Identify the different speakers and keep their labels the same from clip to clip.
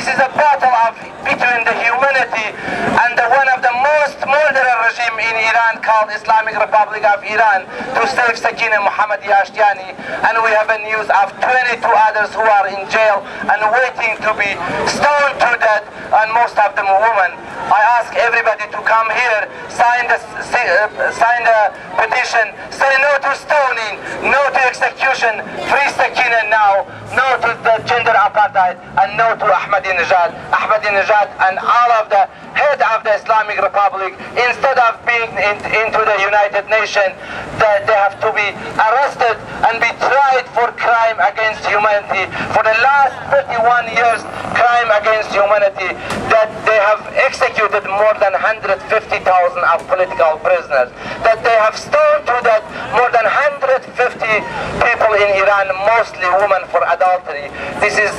Speaker 1: This is a battle between the humanity and one of the most murderous regime in Iran called Islamic Republic of Iran to save Sakina Mohammadi Ashtiani. And we have a news of 22 others who are in jail and waiting to be stoned to death, and most of them women. I ask everybody to come here, sign the petition, say no to stoning, no to execution, free Sakina now, no to the gender apartheid, and no to Ahmadinejad. Ahmadinejad and all of the head of the Islamic Republic, instead of being into the United Nations, they have to be arrested and be tried for crime against humanity. For the last 31 years, crime against humanity, that they have executed more than 150,000 of political prisoners, that they have stoned to death more than 150 people in Iran, mostly women, for adultery. This is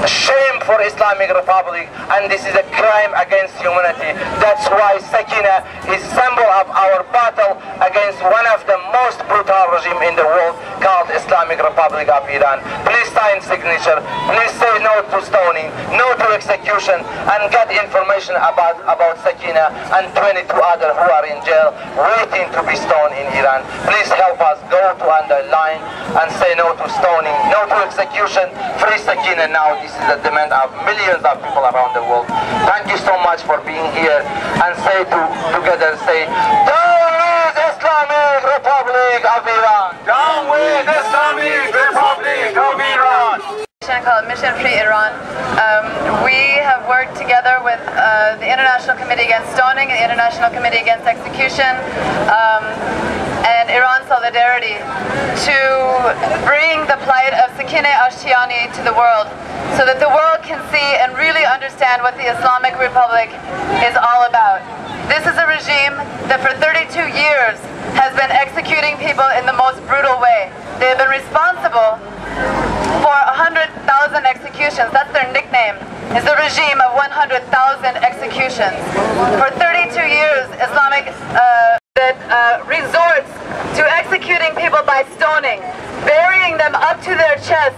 Speaker 1: a shame for Islamic Republic, and this is a crime against humanity. That's why Sakina is symbol of our battle against one of the most brutal regime in the world called Islamic Republic of Iran. Please sign signature. Please say no to stoning, no to execution, and get information about Sakina and 22 others who are in jail waiting to be stoned in Iran. Please help us go to underline and say no to stoning, no to execution, free Sakina now. This is the demand of millions of people around the world. Thank you so much for being here, and say together, say, down with Islamic Republic of Iran! Down with Islamic Republic of Iran!
Speaker 2: Called Mission Free Iran. We have worked together with the International Committee Against Stoning and the International Committee Against Execution and Iran Solidarity to bring the plight of Sakina Ashtiani to the world, so that the world can see and really understand what the Islamic Republic is all about. This is a regime that for 32 years has been executing people in the most brutal way. They have been responsible for 100,000 executions. That's their nickname, is the regime of 100,000 executions. For 32 years, Islamic resorts to executing people by stoning, burying them up to their chest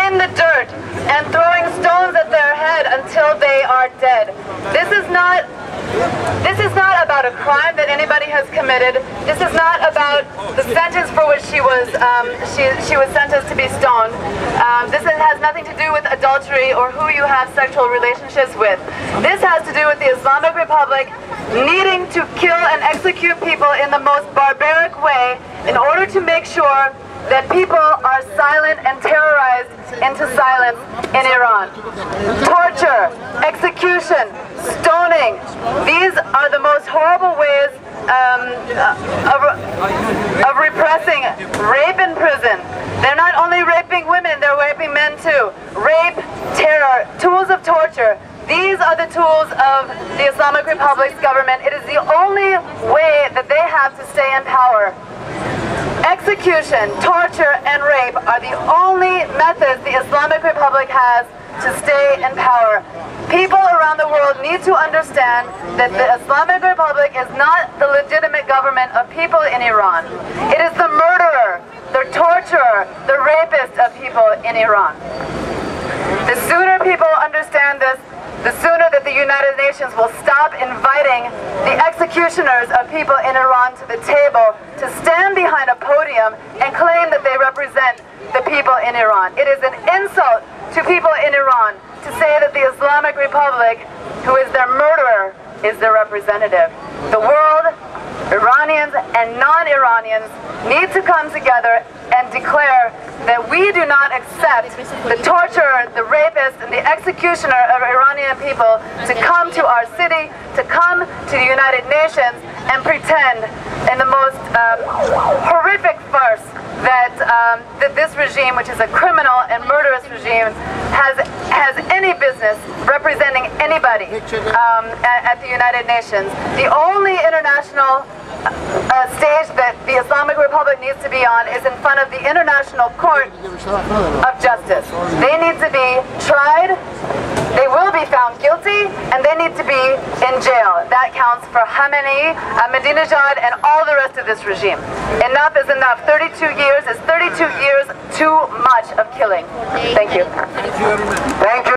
Speaker 2: in the dirt, and throwing stones at their head until they are dead. This is not about a crime that anybody has committed. This is not about the sentence for which she was sentenced to be stoned. This has nothing to do with adultery or who you have sexual relationships with. This has to do with the Islamic Republic needing to kill and execute people in the most barbaric way in order to make sure that people are silent and terrorized into silence in Iran. Torture, execution, stoning, these are the most horrible ways of repressing rape in prison. They're not only raping women, they're raping men too. Rape, terror, tools of torture. These are the tools of the Islamic Republic's government. It is the only way that they have to stay in power. Execution, torture, and rape are the only methods the Islamic Republic has to stay in power. People around the world need to understand that the Islamic Republic is not the legitimate government of people in Iran. It is the murderer, the torturer, the rapist of people in Iran. The sooner people understand this, the sooner that the United Nations will stop inviting the executioners of people in Iran to the table to stand behind a podium and claim that they represent the people in Iran. It is an insult to people in Iran to say that the Islamic Republic, who is their murderer, is their representative. The world, Iranians and non-Iranians, need to come together and declare that we do not accept the torturer, the rapist, and the executioner of Iranian people to come to our city, to come to the United Nations and pretend in the most horrific farce that this regime, which is a criminal and murderous regime, has any business representing anybody at the United Nations. The only international stage that the Islamic Republic needs to be on is in front of the International Court of Justice. They need to be tried, they will be found guilty, and they need to be in jail. That counts for Khamenei, Ahmadinejad, and all the rest of this regime. Enough is enough. 32 years is 32 years too much of killing. Thank you.
Speaker 1: Thank you.